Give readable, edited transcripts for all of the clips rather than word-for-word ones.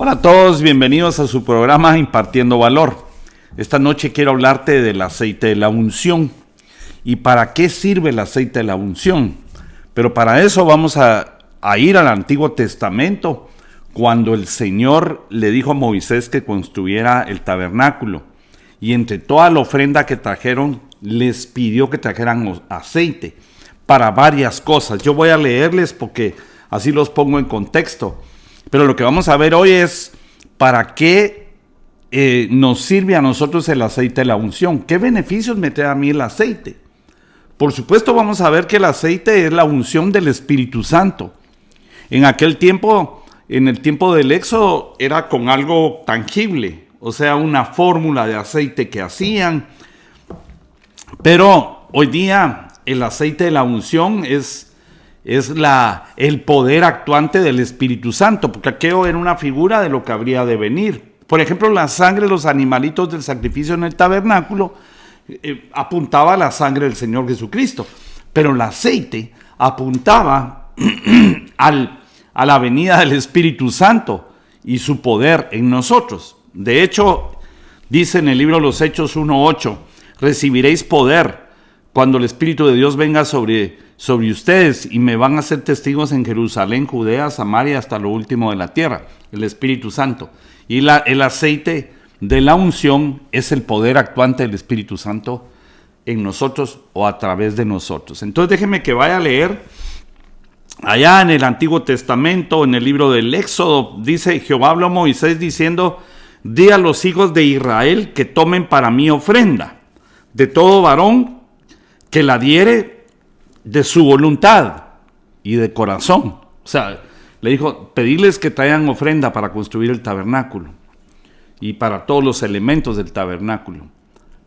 Hola a todos, bienvenidos a su programa Impartiendo Valor. Esta noche quiero hablarte del aceite de la unción y para qué sirve el aceite de la unción. Pero para eso vamos a ir al Antiguo Testamento, cuando el Señor le dijo a Moisés que construyera el tabernáculo. Y entre toda la ofrenda que trajeron, les pidió que trajeran aceite para varias cosas. Yo voy a leerles porque así los pongo en contexto. Pero lo que vamos a ver hoy es para qué nos sirve a nosotros el aceite de la unción. ¿Qué beneficios me trae a mí el aceite? Por supuesto vamos a ver que el aceite es la unción del Espíritu Santo. En aquel tiempo, en el tiempo del Éxodo, era con algo tangible, o sea, una fórmula de aceite que hacían. Pero hoy día el aceite de la unción es el poder actuante del Espíritu Santo, porque aquello era una figura de lo que habría de venir. Por ejemplo, la sangre de los animalitos del sacrificio en el tabernáculo apuntaba a la sangre del Señor Jesucristo, pero el aceite apuntaba a la venida del Espíritu Santo y su poder en nosotros. De hecho, dice en el libro de los Hechos 1:8, recibiréis poder cuando el Espíritu de Dios venga sobre ustedes y me van a ser testigos en Jerusalén, Judea, Samaria, hasta lo último de la tierra, el Espíritu Santo. Y el aceite de la unción es el poder actuante del Espíritu Santo en nosotros o a través de nosotros. Entonces déjenme que vaya a leer allá en el Antiguo Testamento, en el libro del Éxodo, dice: Jehová habló a Moisés diciendo: di a los hijos de Israel que tomen para mí ofrenda de todo varón que la diere de su voluntad y de corazón. O sea, le dijo, pedirles que traigan ofrenda para construir el tabernáculo y para todos los elementos del tabernáculo.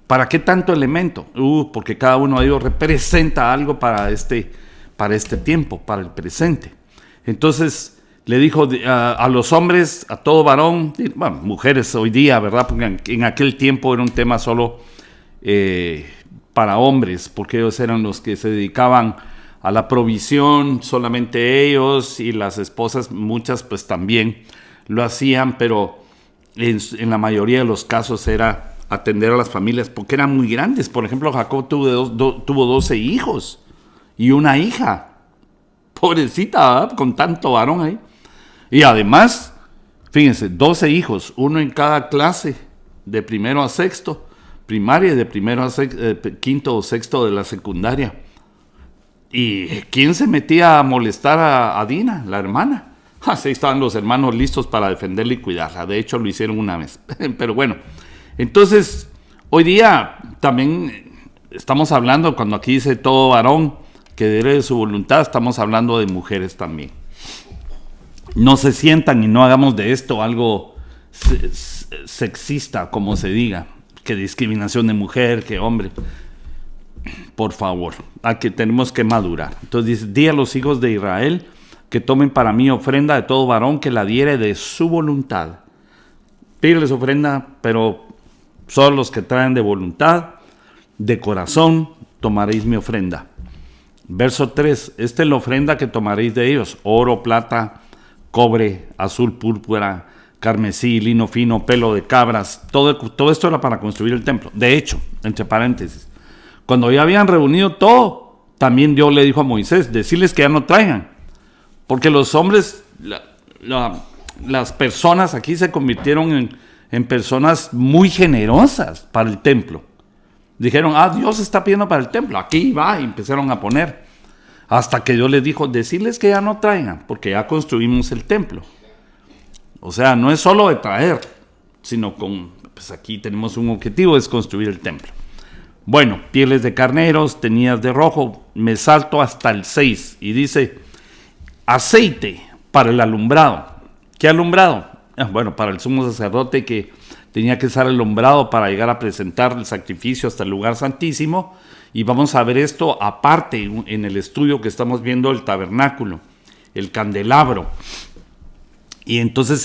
¿Para qué tanto elemento? Porque cada uno de ellos representa algo para este tiempo, para el presente. Entonces le dijo a los hombres, a todo varón, bueno, mujeres hoy día, ¿verdad? Porque en aquel tiempo era un tema solo para hombres, porque ellos eran los que se dedicaban a la provisión, solamente ellos, y las esposas, muchas pues también lo hacían, pero en la mayoría de los casos era atender a las familias, porque eran muy grandes. Por ejemplo, Jacob tuvo 12 hijos y una hija, pobrecita, ¿verdad? Con tanto varón ahí. Y además, fíjense, 12 hijos, uno en cada clase, de primero a sexto, primaria, y de primero a quinto o sexto de la secundaria. ¿Y quién se metía a molestar a Dina, la hermana? Así estaban los hermanos listos para defenderla y cuidarla. De hecho, lo hicieron una vez. Pero bueno, entonces, hoy día también estamos hablando, cuando aquí dice todo varón que debe de su voluntad, estamos hablando de mujeres también. No se sientan y no hagamos de esto algo sexista, como se diga, que discriminación de mujer, que hombre. Por favor, aquí tenemos que madurar. Entonces dice: di a los hijos de Israel que tomen para mí ofrenda de todo varón que la diere de su voluntad. Pídeles ofrenda, pero solo los que traen de voluntad, de corazón, tomaréis mi ofrenda. Verso 3, esta es la ofrenda que tomaréis de ellos: oro, plata, cobre, azul, púrpura, carmesí, lino fino, pelo de cabras. Todo esto era para construir el templo. De hecho, entre paréntesis, cuando ya habían reunido todo, también Dios le dijo a Moisés, decirles que ya no traigan, porque los hombres, las personas aquí se convirtieron en personas muy generosas para el templo. Dijeron, Dios está pidiendo para el templo, aquí va, y empezaron a poner, hasta que Dios les dijo, decirles que ya no traigan, porque ya construimos el templo. O sea, no es solo de traer, sino pues aquí tenemos un objetivo, es construir el templo. Bueno, pieles de carneros, tenías de rojo. Me salto hasta el 6 y dice: aceite para el alumbrado. ¿Qué alumbrado? Bueno, para el sumo sacerdote, que tenía que usar el alumbrado para llegar a presentar el sacrificio hasta el lugar santísimo. Y vamos a ver esto aparte en el estudio que estamos viendo, el tabernáculo, el candelabro. Y entonces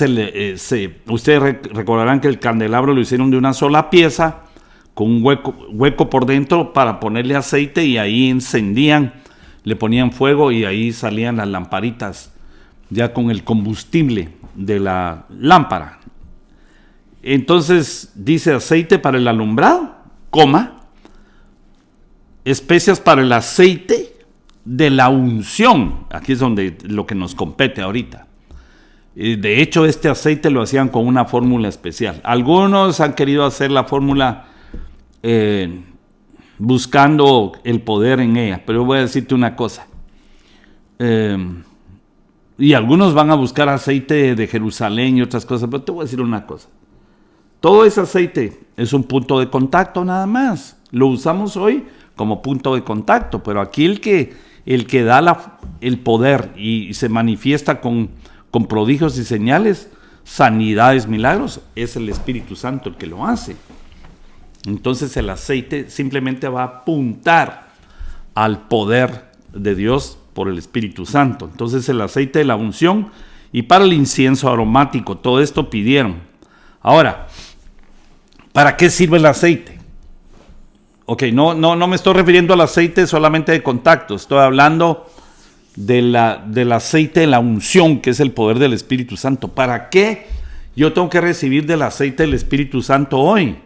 ustedes recordarán que el candelabro lo hicieron de una sola pieza, con un hueco por dentro para ponerle aceite, y ahí encendían, le ponían fuego y ahí salían las lamparitas ya con el combustible de la lámpara. Entonces dice aceite para el alumbrado, especias para el aceite de la unción. Aquí es donde lo que nos compete ahorita. De hecho, este aceite lo hacían con una fórmula especial. Algunos han querido hacer la fórmula buscando el poder en ella, pero yo voy a decirte una cosa. Y algunos van a buscar aceite de Jerusalén y otras cosas, pero te voy a decir una cosa. Todo ese aceite es un punto de contacto nada más. Lo usamos hoy como punto de contacto, pero aquí el que da el poder y se manifiesta con prodigios y señales, sanidades, milagros, es el Espíritu Santo el que lo hace. Entonces el aceite simplemente va a apuntar al poder de Dios por el Espíritu Santo. Entonces el aceite de la unción y para el incienso aromático, todo esto pidieron. Ahora, ¿para qué sirve el aceite? Ok, no me estoy refiriendo al aceite solamente de contacto, estoy hablando del aceite de la unción, que es el poder del Espíritu Santo. ¿Para qué yo tengo que recibir del aceite del Espíritu Santo hoy?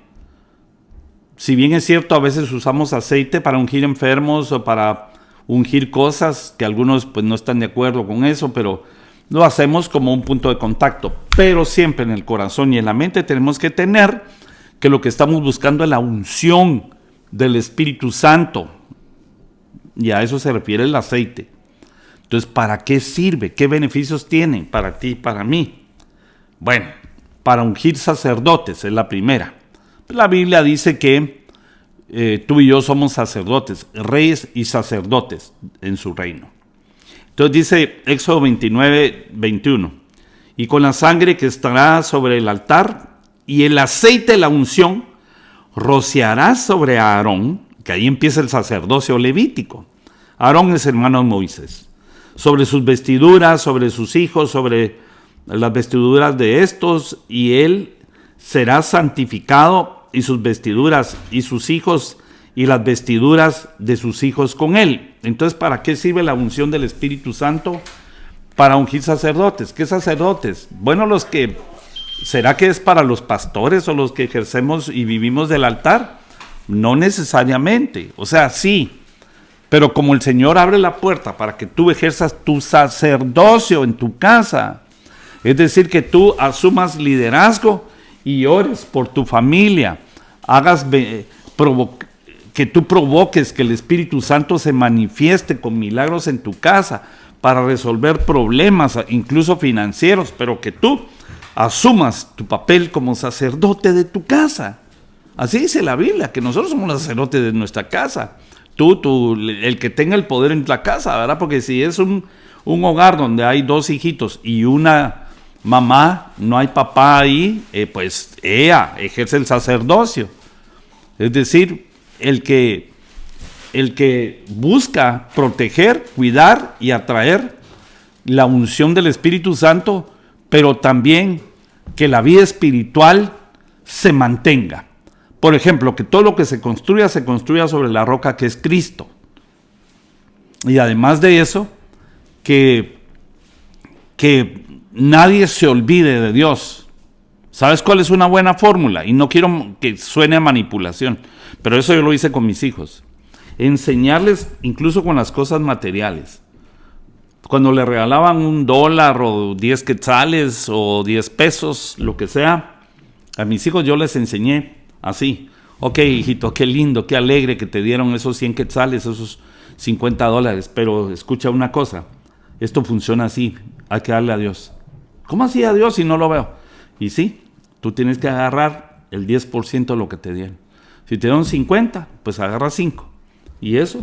Si bien es cierto, a veces usamos aceite para ungir enfermos o para ungir cosas, que algunos pues no están de acuerdo con eso, pero lo hacemos como un punto de contacto. Pero siempre en el corazón y en la mente tenemos que tener que lo que estamos buscando es la unción del Espíritu Santo. Y a eso se refiere el aceite. Entonces, ¿para qué sirve? ¿Qué beneficios tiene para ti y para mí? Bueno, para ungir sacerdotes es la primera. La Biblia dice que tú y yo somos sacerdotes, reyes y sacerdotes en su reino. Entonces dice Éxodo 29, 21. Y con la sangre que estará sobre el altar y el aceite de la unción, rociarás sobre Aarón, que ahí empieza el sacerdocio levítico. Aarón es hermano de Moisés. Sobre sus vestiduras, sobre sus hijos, sobre las vestiduras de estos, y él será santificado, y sus vestiduras, y sus hijos, y las vestiduras de sus hijos con él. Entonces, ¿para qué sirve la unción del Espíritu Santo? Para ungir sacerdotes. ¿Qué sacerdotes? Bueno, ¿será que es para los pastores o los que ejercemos y vivimos del altar? No necesariamente, o sea, sí, pero como el Señor abre la puerta para que tú ejerzas tu sacerdocio en tu casa, es decir, que tú asumas liderazgo y ores por tu familia, que tú provoques que el Espíritu Santo se manifieste con milagros en tu casa para resolver problemas, incluso financieros, pero que tú asumas tu papel como sacerdote de tu casa. Así dice la Biblia, que nosotros somos los sacerdotes de nuestra casa. Tú, el que tenga el poder en la casa, ¿verdad? Porque si es un hogar donde hay dos hijitos y una mamá, no hay papá ahí, pues ella ejerce el sacerdocio. Es decir, el que busca proteger, cuidar y atraer la unción del Espíritu Santo, pero también que la vida espiritual se mantenga. Por ejemplo, que todo lo que se construya sobre la roca que es Cristo. Y además de eso, que nadie se olvide de Dios. ¿Sabes cuál es una buena fórmula? Y no quiero que suene a manipulación, pero eso yo lo hice con mis hijos. Enseñarles incluso con las cosas materiales. Cuando le regalaban $1 o 10 quetzales o 10 pesos, lo que sea, a mis hijos yo les enseñé así. Ok, hijito, qué lindo, qué alegre que te dieron esos 100 quetzales, esos $50, pero escucha una cosa, esto funciona así, hay que darle a Dios. ¿Cómo así a Dios si no lo veo? Y sí, tú tienes que agarrar el 10% de lo que te dieron. Si te dieron 50, pues agarra 5. Y eso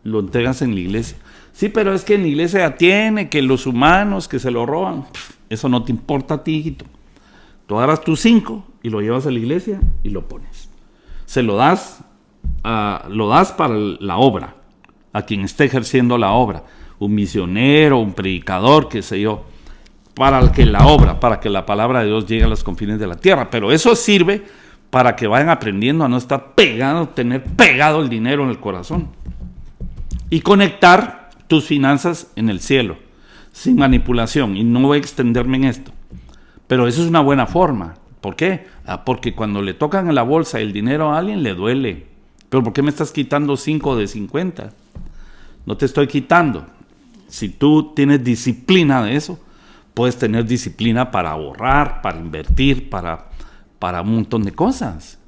lo entregas en la iglesia. Sí, pero es que en la iglesia ya tiene que los humanos que se lo roban. Eso no te importa a ti, hijito. Tú agarras tus 5 y lo llevas a la iglesia y lo pones. Se lo das para la obra, a quien esté ejerciendo la obra. Un misionero, un predicador, qué sé yo. Para que la obra, para que la palabra de Dios llegue a los confines de la tierra. Pero eso sirve para que vayan aprendiendo a no estar tener pegado el dinero en el corazón. Y conectar tus finanzas en el cielo. sin manipulación, y no voy a extenderme en esto. Pero eso es una buena forma. ¿Por qué? Porque cuando le tocan en la bolsa el dinero a alguien, le duele. ¿Pero por qué me estás quitando 5 de 50? No te estoy quitando. Si tú tienes disciplina de eso, puedes tener disciplina para ahorrar, para invertir, para un montón de cosas.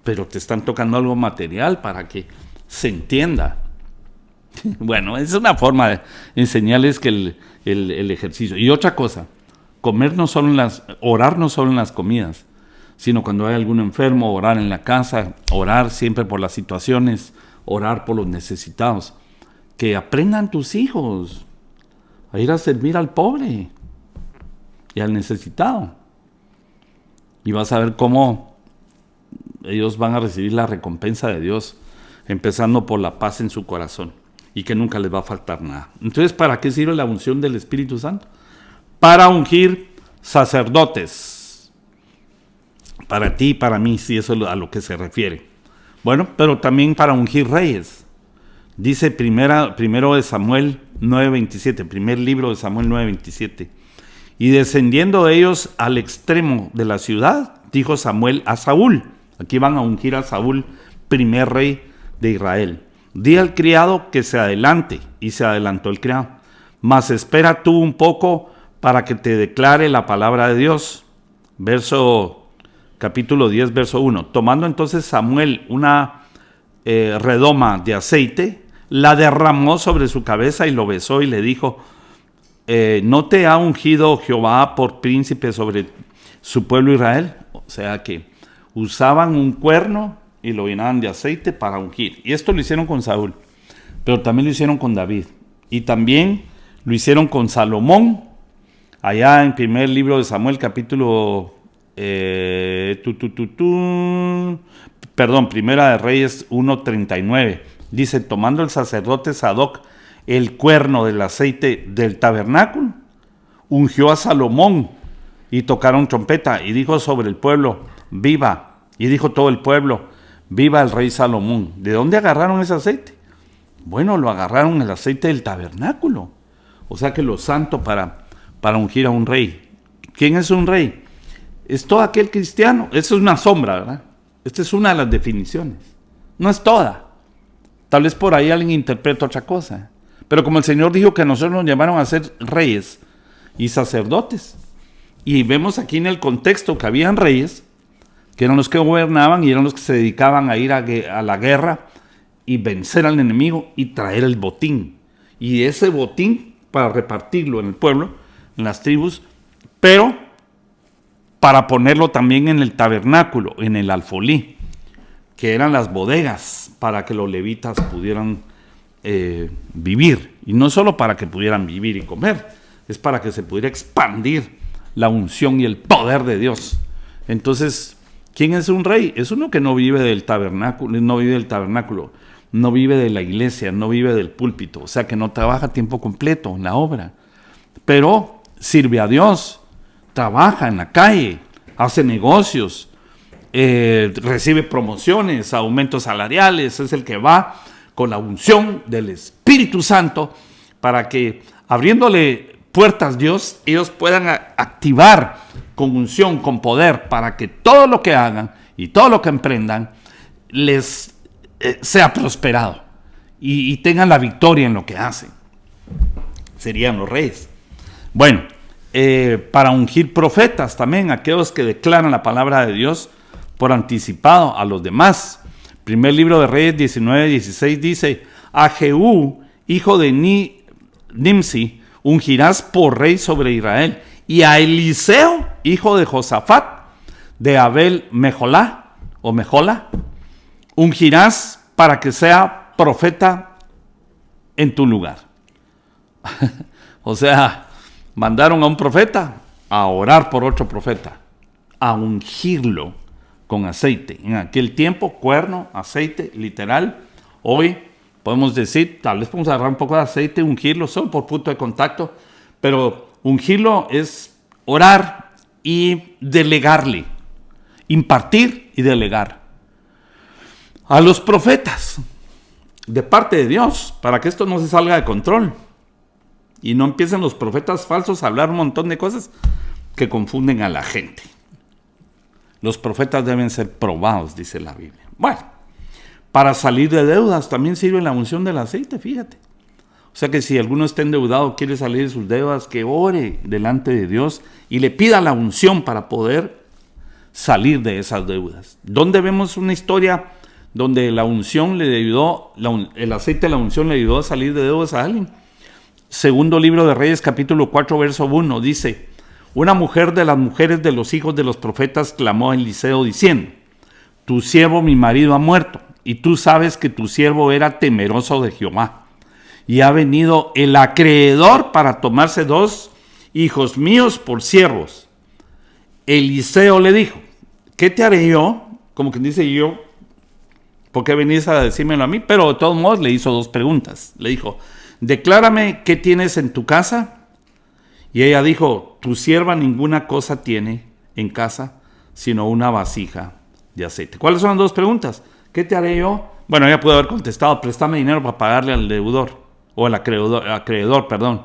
Pero te están tocando algo material para que se entienda. Bueno, es una forma de enseñarles que el ejercicio. Y otra cosa, orar no solo en las comidas, sino cuando hay algún enfermo, orar en la casa, orar siempre por las situaciones, orar por los necesitados. Que aprendan tus hijos a ir a servir al pobre y al necesitado. Y vas a ver cómo ellos van a recibir la recompensa de Dios, empezando por la paz en su corazón, y que nunca les va a faltar nada. Entonces, ¿para qué sirve la unción del Espíritu Santo? Para ungir sacerdotes. Para ti y para mí, si eso es a lo que se refiere. Bueno, pero también para ungir reyes. Dice primero de Samuel 9:27, primer libro de Samuel 9:27. Y descendiendo ellos al extremo de la ciudad, dijo Samuel a Saúl. Aquí van a ungir a Saúl, primer rey de Israel. Di al criado que se adelante, y se adelantó el criado. Mas espera tú un poco para que te declare la palabra de Dios. Capítulo 10, verso 1. Tomando entonces Samuel una redoma de aceite, la derramó sobre su cabeza y lo besó y le dijo: ¿no te ha ungido Jehová por príncipe sobre su pueblo Israel? O sea que usaban un cuerno y lo llenaban de aceite para ungir. Y esto lo hicieron con Saúl, pero también lo hicieron con David. Y también lo hicieron con Salomón, allá en primer libro de Samuel, capítulo... Primera de Reyes 1:39. Dice: tomando el sacerdote Sadoc el cuerno del aceite del tabernáculo, ungió a Salomón, y tocaron trompeta, y dijo sobre el pueblo: viva. Y dijo todo el pueblo: viva el rey Salomón. ¿De dónde agarraron ese aceite? Bueno, lo agarraron el aceite del tabernáculo. O sea que lo santo para ungir a un rey. ¿Quién es un rey? Es todo aquel cristiano. Eso es una sombra, ¿verdad? Esta es una de las definiciones. No es toda. Tal vez por ahí alguien interpreta otra cosa. Pero como el Señor dijo que nosotros nos llamaron a ser reyes y sacerdotes. Y vemos aquí en el contexto que habían reyes, que eran los que gobernaban y eran los que se dedicaban a ir a la guerra y vencer al enemigo y traer el botín. Y ese botín para repartirlo en el pueblo, en las tribus, pero para ponerlo también en el tabernáculo, en el alfolí, que eran las bodegas para que los levitas pudieran vivir. Y no solo para que pudieran vivir y comer, es para que se pudiera expandir la unción y el poder de Dios. Entonces, ¿quién es un rey? Es uno que no vive del tabernáculo, no vive de la iglesia, no vive del púlpito, o sea que no trabaja a tiempo completo en la obra, pero sirve a Dios, trabaja en la calle, hace negocios, recibe promociones, aumentos salariales, es el que va con la unción del Espíritu Santo para que, abriéndole puertas a Dios, ellos puedan activar con unción, con poder, para que todo lo que hagan y todo lo que emprendan les sea prosperado y tengan la victoria en lo que hacen. Serían los reyes. Bueno, para ungir profetas también, aquellos que declaran la palabra de Dios por anticipado a los demás. Primer libro de Reyes 19:16 dice: a Jehú, hijo de Nimsi, ungirás por rey sobre Israel, y a Eliseo, hijo de Josafat, de Abel Mejola, ungirás para que sea profeta en tu lugar. O sea, mandaron a un profeta a orar por otro profeta, a ungirlo con aceite. En aquel tiempo, cuerno, aceite, literal. Hoy podemos decir, tal vez podemos agarrar un poco de aceite, ungirlo solo por punto de contacto, pero ungirlo es orar y delegarle, impartir y delegar a los profetas de parte de Dios, para que esto no se salga de control. Y no empiecen los profetas falsos a hablar un montón de cosas que confunden a la gente. Los profetas deben ser probados, dice la Biblia. Bueno, para salir de deudas también sirve la unción del aceite, fíjate. O sea que si alguno está endeudado, quiere salir de sus deudas, que ore delante de Dios y le pida la unción para poder salir de esas deudas. ¿Dónde vemos una historia donde la unción le ayudó, el aceite de la unción le ayudó a salir de deudas a alguien? Segundo libro de Reyes, capítulo 4, verso 1, dice: una mujer de las mujeres de los hijos de los profetas clamó a Eliseo diciendo: tu siervo mi marido ha muerto, y tú sabes que tu siervo era temeroso de Jehová. Y ha venido el acreedor para tomarse 2 hijos míos por siervos. Eliseo le dijo: ¿qué te haré yo? Como quien dice yo, ¿por qué venís a decírmelo a mí? Pero de todos modos le hizo 2 preguntas. Le dijo: declárame qué tienes en tu casa. Y ella dijo: tu sierva ninguna cosa tiene en casa, sino una vasija de aceite. ¿Cuáles son las 2 preguntas? ¿Qué te haré yo? Bueno, ella pudo haber contestado: préstame dinero para pagarle al deudor, o al acreedor, perdón.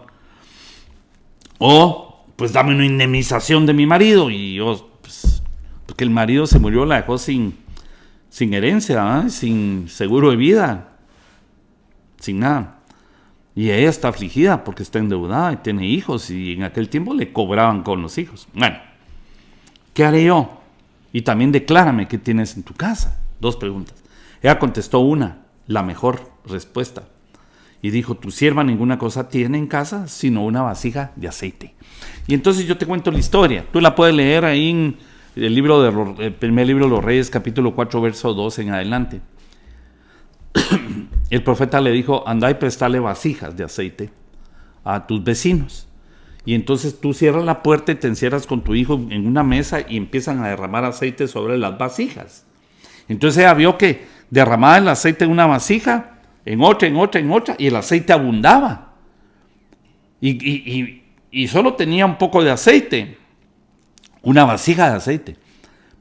O, pues dame una indemnización de mi marido. Y yo, pues, porque el marido se murió, la dejó sin herencia, sin seguro de vida, sin nada. Y ella está afligida porque está endeudada y tiene hijos, y en aquel tiempo le cobraban con los hijos. Bueno, ¿qué haré yo? Y también declárame qué tienes en tu casa. 2 preguntas. Ella contestó la mejor respuesta. Y dijo: tu sierva ninguna cosa tiene en casa, sino una vasija de aceite. Y entonces yo te cuento la historia. Tú la puedes leer ahí en el primer libro de los Reyes, capítulo 4, verso 2 en adelante. El profeta le dijo: andá y prestale vasijas de aceite a tus vecinos. Y entonces tú cierras la puerta y te encierras con tu hijo en una mesa y empiezan a derramar aceite sobre las vasijas. Entonces ella vio que derramaba el aceite en una vasija, en otra, y el aceite abundaba. Y solo tenía un poco de aceite, una vasija de aceite,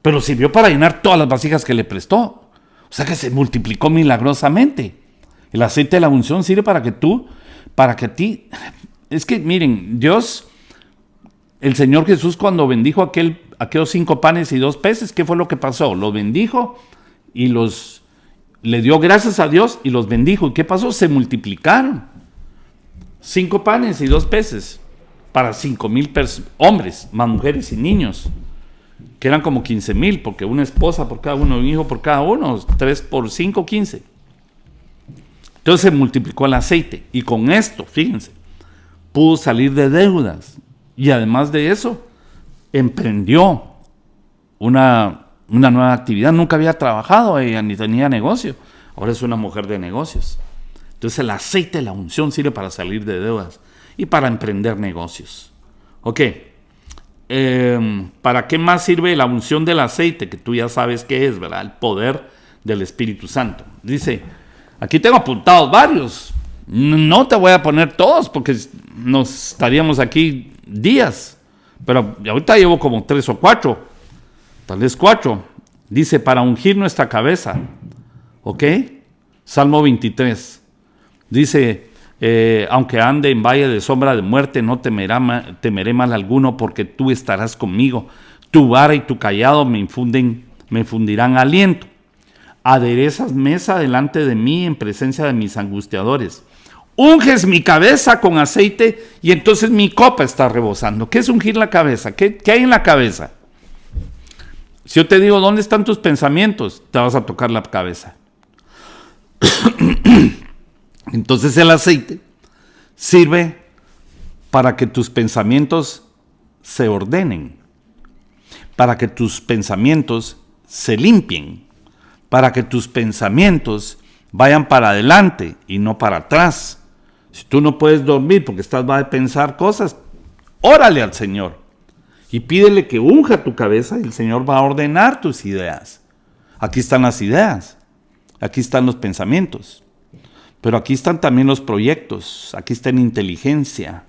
pero sirvió para llenar todas las vasijas que le prestó. O sea que se multiplicó milagrosamente. El aceite de la unción sirve para que a ti, es que miren, Dios, el Señor Jesús, cuando bendijo aquellos 5 panes y 2 peces, ¿qué fue lo que pasó? Los bendijo y le dio gracias a Dios y los bendijo. ¿Y qué pasó? Se multiplicaron. 5 panes y 2 peces para 5,000 hombres, más mujeres y niños, que eran como 15,000, porque una esposa por cada uno, un hijo por cada uno, 3 por 5, 15. Entonces se multiplicó el aceite, y con esto, fíjense, pudo salir de deudas, y además de eso, emprendió una nueva actividad. Nunca había trabajado ella, ni tenía negocio. Ahora es una mujer de negocios. Entonces el aceite de la unción sirve para salir de deudas y para emprender negocios. Ok. ¿Para qué más sirve la unción del aceite? Que tú ya sabes qué es, ¿verdad? El poder del Espíritu Santo. Dice, aquí tengo apuntados varios. No te voy a poner todos porque nos estaríamos aquí días. Pero ahorita llevo como 3 o 4. Tal vez 4. Dice, para ungir nuestra cabeza. ¿Ok? Salmo 23. Dice, aunque ande en valle de sombra de muerte, no temeré mal alguno, porque tú estarás conmigo. Tu vara y tu cayado me infundirán aliento. Aderezas mesa delante de mí en presencia de mis angustiadores. Unges mi cabeza con aceite y entonces mi copa está rebosando. ¿Qué es ungir la cabeza? ¿Qué hay en la cabeza? Si yo te digo, ¿dónde están tus pensamientos? Te vas a tocar la cabeza. Entonces el aceite sirve para que tus pensamientos se ordenen, para que tus pensamientos se limpien, para que tus pensamientos vayan para adelante y no para atrás. Si tú no puedes dormir porque vas a pensar cosas, órale al Señor y pídele que unja tu cabeza y el Señor va a ordenar tus ideas. Aquí están las ideas, aquí están los pensamientos. Pero aquí están también los proyectos, aquí está la inteligencia,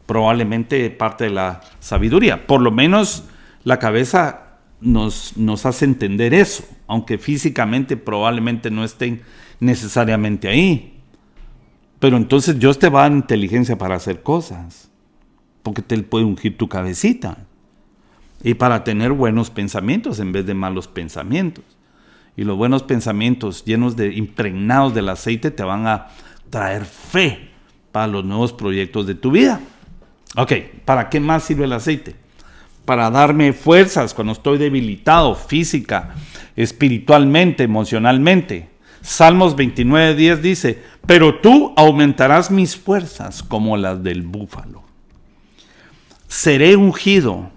probablemente parte de la sabiduría. Por lo menos la cabeza nos hace entender eso, aunque físicamente probablemente no estén necesariamente ahí. Pero entonces Dios te va a dar inteligencia para hacer cosas, porque te puede ungir tu cabecita. Y para tener buenos pensamientos en vez de malos pensamientos. Y los buenos pensamientos impregnados del aceite te van a traer fe para los nuevos proyectos de tu vida. Ok, ¿para qué más sirve el aceite? Para darme fuerzas cuando estoy debilitado física, espiritualmente, emocionalmente. Salmos 29:10 dice, pero tú aumentarás mis fuerzas como las del búfalo. Seré ungido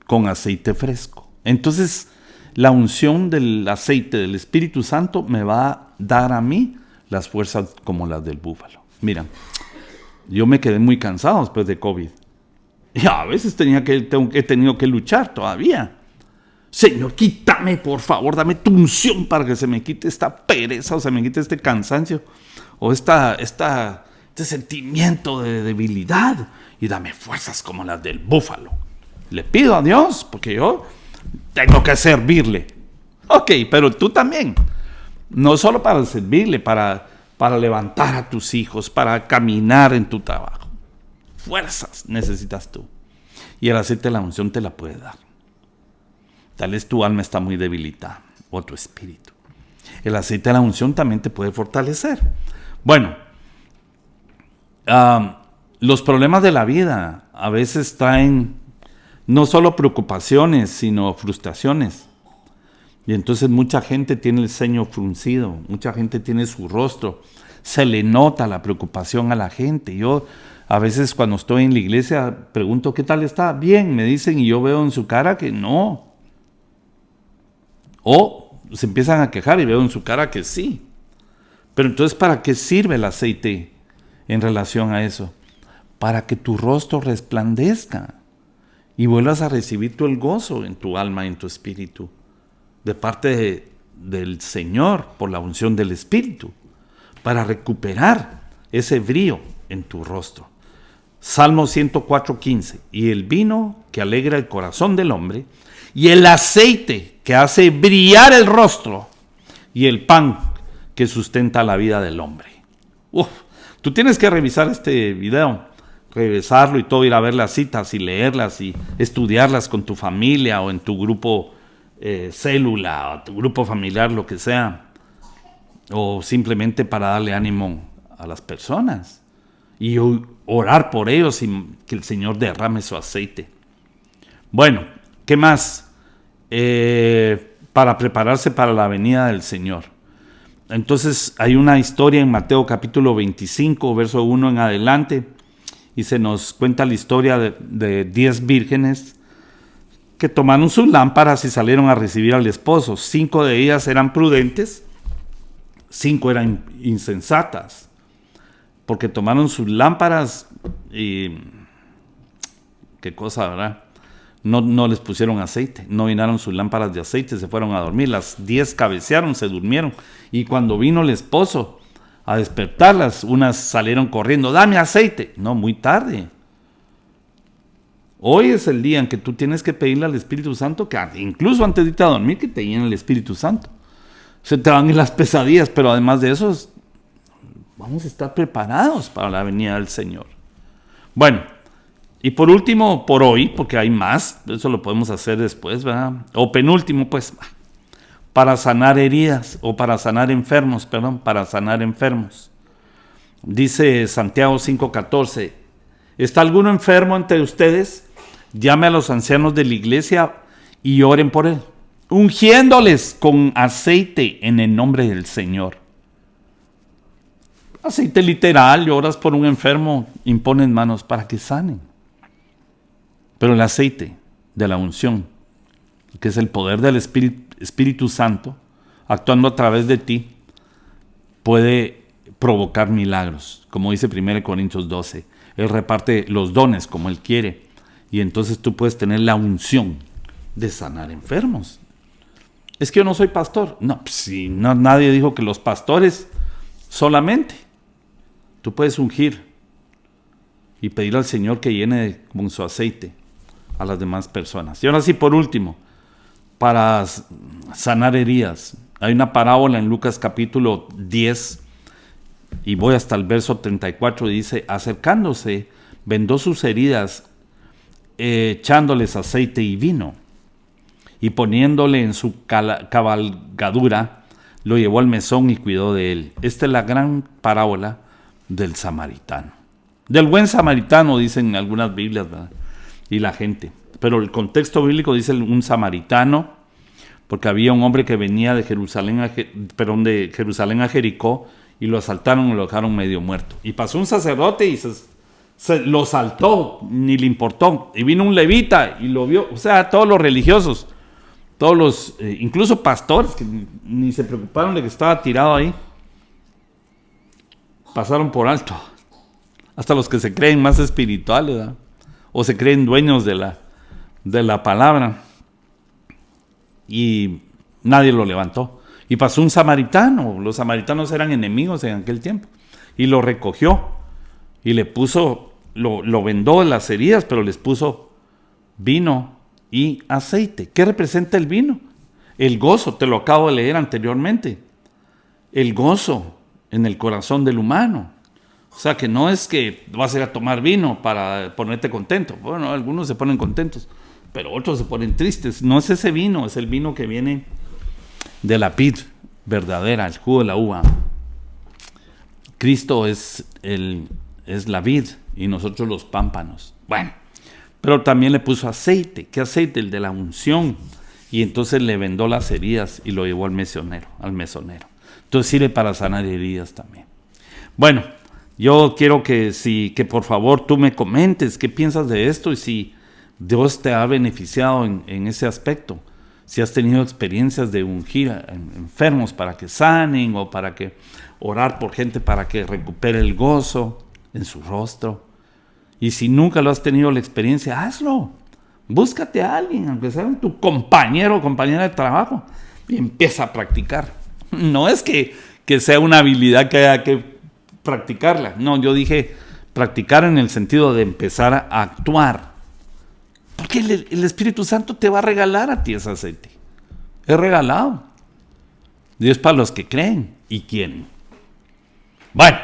con aceite fresco. Entonces, la unción del aceite del Espíritu Santo me va a dar a mí las fuerzas como las del búfalo. Mira, yo me quedé muy cansado después de COVID. Y a veces he tenido que luchar todavía. Señor, quítame, por favor, dame tu unción para que se me quite esta pereza o se me quite este cansancio o este sentimiento de debilidad y dame fuerzas como las del búfalo. Le pido a Dios porque yo tengo que servirle. Ok, pero tú también. No solo para servirle, para levantar a tus hijos, para caminar en tu trabajo. Fuerzas necesitas tú. Y el aceite de la unción te la puede dar. Tal vez tu alma está muy debilitada o tu espíritu. El aceite de la unción también te puede fortalecer. Bueno, los problemas de la vida a veces traen no solo preocupaciones, sino frustraciones. Y entonces mucha gente tiene el ceño fruncido, mucha gente tiene su rostro, se le nota la preocupación a la gente. Yo a veces cuando estoy en la iglesia pregunto, ¿qué tal está? Bien, me dicen, y yo veo en su cara que no. O se empiezan a quejar y veo en su cara que sí. Pero entonces, ¿para qué sirve el aceite en relación a eso? Para que tu rostro resplandezca y vuelvas a recibir tú el gozo en tu alma y en tu espíritu de parte del Señor por la unción del Espíritu, para recuperar ese brillo en tu rostro. Salmo 104:15, y el vino que alegra el corazón del hombre, y el aceite que hace brillar el rostro, y el pan que sustenta la vida del hombre. Tú tienes que revisar este video, regresarlo y todo, ir a ver las citas y leerlas y estudiarlas con tu familia o en tu grupo célula o tu grupo familiar, lo que sea, o simplemente para darle ánimo a las personas y orar por ellos y que el Señor derrame su aceite. Bueno, ¿qué más? Para prepararse para la venida del Señor. Entonces hay una historia en Mateo capítulo 25, verso 1 en adelante, y se nos cuenta la historia de 10 vírgenes que tomaron sus lámparas y salieron a recibir al esposo. 5 de ellas eran prudentes, 5 eran insensatas, porque tomaron sus lámparas y qué cosa, ¿verdad? No les pusieron aceite, no llenaron sus lámparas de aceite, se fueron a dormir. Las 10 cabecearon, se durmieron, y cuando vino el esposo a despertarlas, unas salieron corriendo, dame aceite. No, muy tarde. Hoy es el día en que tú tienes que pedirle al Espíritu Santo, que incluso antes de irte a dormir, que te llene el Espíritu Santo. Se te van a ir las pesadillas, pero además de eso, vamos a estar preparados para la venida del Señor. Bueno, y por último, por hoy, porque hay más, eso lo podemos hacer después, ¿verdad? O penúltimo, pues, para sanar heridas, o para sanar enfermos, para sanar enfermos. Dice Santiago 5:14, ¿está alguno enfermo entre ustedes? Llame a los ancianos de la iglesia y oren por él, ungiéndoles con aceite en el nombre del Señor. Aceite literal, y oras por un enfermo, impones manos para que sanen. Pero el aceite de la unción, que es el poder del Espíritu Santo, actuando a través de ti, puede provocar milagros. Como dice 1 Corintios 12, Él reparte los dones como Él quiere. Y entonces tú puedes tener la unción de sanar enfermos. Es que yo no soy pastor. No, si no, nadie dijo que los pastores solamente. Tú puedes ungir y pedir al Señor que llene con su aceite a las demás personas. Y ahora sí, por último, para sanar heridas. Hay una parábola en Lucas capítulo 10 y voy hasta el verso 34, y dice: acercándose, vendó sus heridas, echándoles aceite y vino, y poniéndole en su cabalgadura, lo llevó al mesón y cuidó de él. Esta es la gran parábola del samaritano. Del buen samaritano, dicen algunas Biblias, ¿verdad? Y la gente. Pero el contexto bíblico dice un samaritano, porque había un hombre que venía de Jerusalén a Jericó, y lo asaltaron y lo dejaron medio muerto. Y pasó un sacerdote y se lo saltó, ni le importó. Y vino un levita y lo vio. O sea, todos los religiosos, todos los, incluso pastores, que ni se preocuparon de que estaba tirado ahí, pasaron por alto. Hasta los que se creen más espirituales, ¿verdad? O se creen dueños de la palabra. Y nadie lo levantó. Y pasó un samaritano. Los samaritanos eran enemigos en aquel tiempo. Y lo recogió. Y le puso, lo vendó en las heridas, pero les puso vino y aceite. ¿Qué representa el vino? El gozo, te lo acabo de leer anteriormente. El gozo en el corazón del humano. O sea, que no es que vas a ir a tomar vino para ponerte contento. Bueno, algunos se ponen contentos, pero otros se ponen tristes. No es ese vino, es el vino que viene de la vid verdadera, el jugo de la uva. Cristo es la vid y nosotros los pámpanos. Bueno, pero también le puso aceite. ¿Qué aceite? El de la unción. Y entonces le vendó las heridas y lo llevó al mesonero. Entonces sirve para sanar heridas también. Bueno, yo quiero que por favor tú me comentes qué piensas de esto y si Dios te ha beneficiado en ese aspecto. Si has tenido experiencias de ungir a enfermos para que sanen, o para que orar por gente para que recupere el gozo en su rostro. Y si nunca lo has tenido la experiencia, hazlo. Búscate a alguien, aunque sea tu compañero o compañera de trabajo, y empieza a practicar. No es que sea una habilidad que haya que practicarla. No, yo dije practicar en el sentido de empezar a actuar. Porque el Espíritu Santo te va a regalar a ti ese aceite. Es regalado. Dios para los que creen y quieren. Bueno,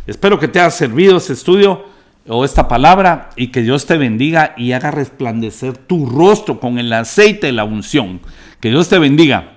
espero que te haya servido este estudio o esta palabra, y que Dios te bendiga y haga resplandecer tu rostro con el aceite de la unción. Que Dios te bendiga.